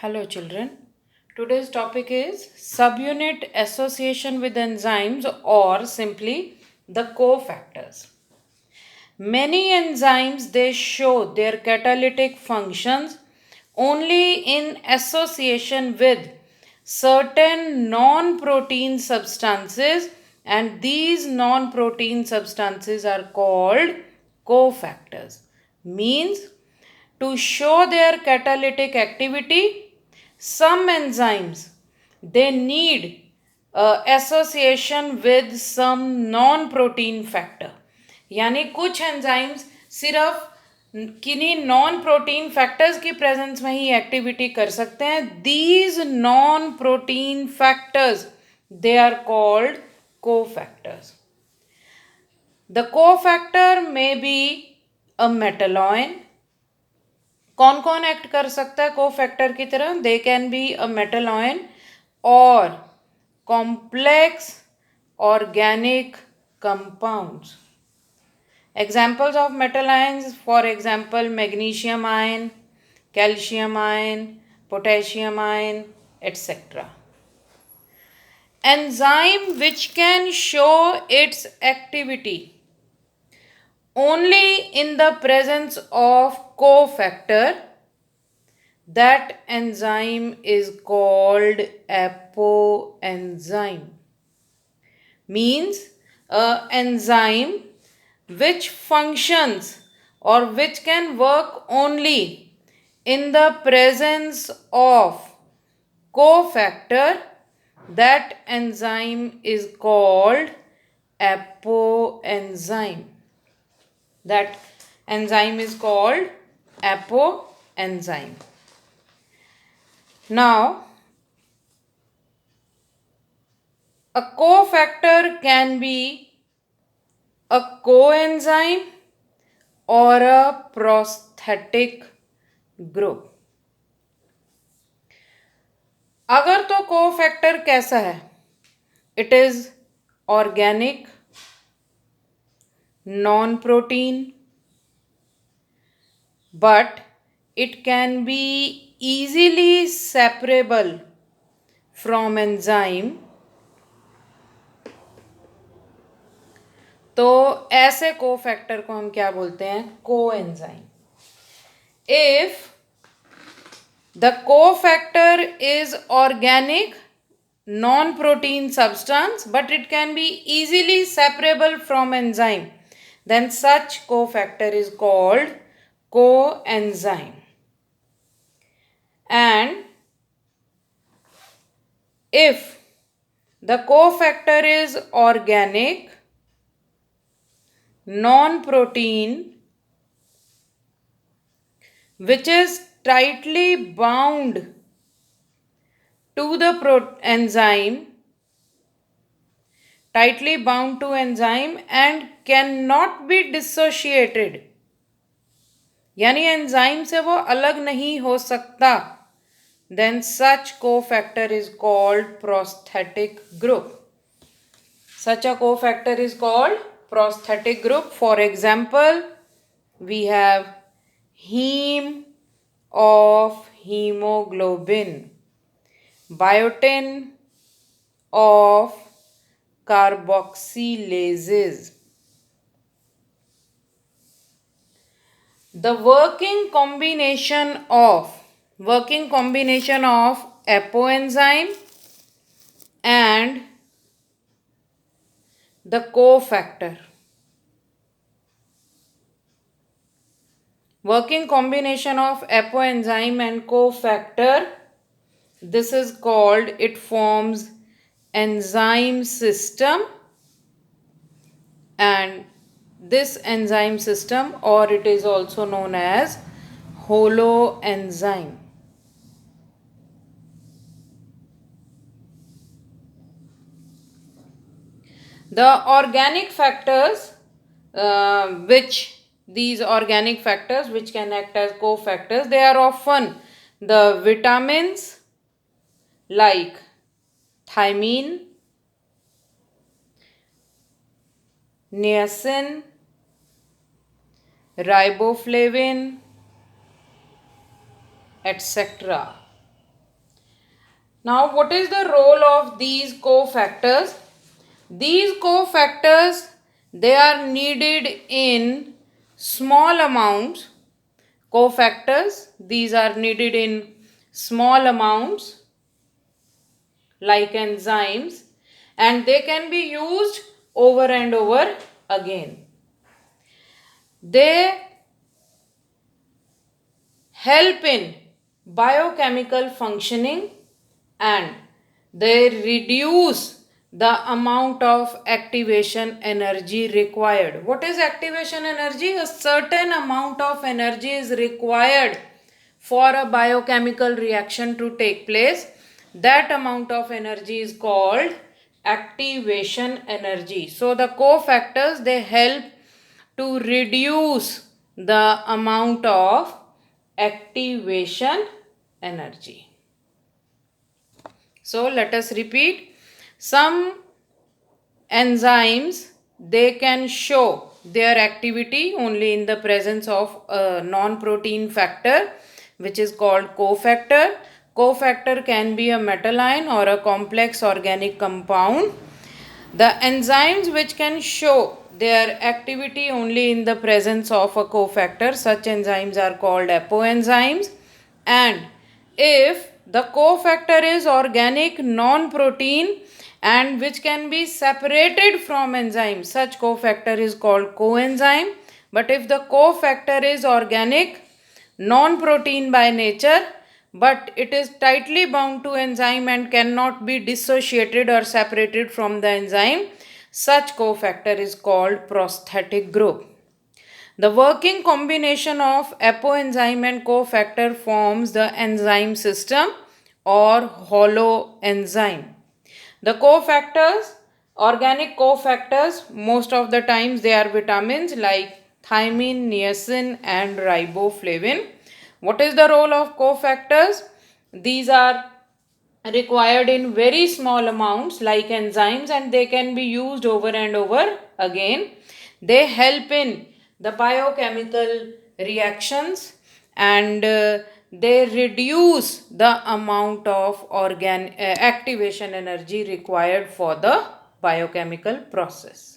Hello, children. Today's topic is subunit association with enzymes or simply the cofactors. Many enzymes they show their catalytic functions only in association with certain non-protein substances, and these non-protein substances are called cofactors. Means to show their catalytic activity, some enzymes they need association with some non-protein factor. यानी कुछ enzymes सिर्फ किन्हीं non protein factors की presence में ही activity कर सकते हैं. These non protein factors they are called cofactors. The cofactor may be a metal ion. कौन कौन एक्ट कर सकता है कोफैक्टर की तरह? दे कैन बी अ मेटालॉइन और complex organic compounds. Examples of metal ions, for example, magnesium ion, calcium ion, potassium ion, etc. Enzyme which can show its activity only in the presence of cofactor, that enzyme is called apoenzyme. Means a enzyme which functions or which can work only in the presence of cofactor, that enzyme is called apoenzyme. That enzyme is called apoenzyme. Now, a cofactor can be a coenzyme or a prosthetic group. अगर तो cofactor कैसा है? It is organic, non protein, but it can be easily separable from enzyme. तो ऐसे cofactor को हम क्या बोलते हैं? Coenzyme. If the cofactor is organic non-protein substance but it can be easily separable from enzyme, then such cofactor is called coenzyme. And if the cofactor is organic, non-protein, which is tightly bound to the enzyme, and cannot be dissociated, यानी enzyme से वो अलग नहीं हो सकता, then such cofactor is called prosthetic group. Such a cofactor is called prosthetic group. For example, we have heme of hemoglobin, biotin of carboxylases. The working combination of apoenzyme and the cofactor. Working combination of apoenzyme and cofactor, this is called, it forms enzyme system, and this enzyme system, or it is also known as holoenzyme. The organic factors these organic factors which can act as cofactors, they are often the vitamins like thiamine, niacin, riboflavin, etc. Now, what is the role of these cofactors? These cofactors, they are needed in small amounts. Cofactors, these are needed in small amounts like enzymes, and they can be used over and over again. They help in biochemical functioning and they reduce the amount of activation energy required. What is activation energy? A certain amount of energy is required for a biochemical reaction to take place. That amount of energy is called activation energy. So the cofactors, they help to reduce the amount of activation energy. So let us repeat. Some enzymes, they can show their activity only in the presence of a non-protein factor, which is called cofactor. Cofactor can be a metal ion or a complex organic compound. The enzymes which can show their activity only in the presence of a cofactor, such enzymes are called apoenzymes. And if the cofactor is organic non-protein and which can be separated from enzyme, such cofactor is called coenzyme. But if the cofactor is organic non-protein by nature, but it is tightly bound to enzyme and cannot be dissociated or separated from the enzyme, such cofactor is called prosthetic group. The working combination of apoenzyme and cofactor forms the enzyme system or holoenzyme. The cofactors, organic cofactors, most of the times they are vitamins like thymine, niacin and riboflavin. What is the role of cofactors? These are required in very small amounts like enzymes and they can be used over and over again. They help in the biochemical reactions and they reduce the amount of activation energy required for the biochemical process.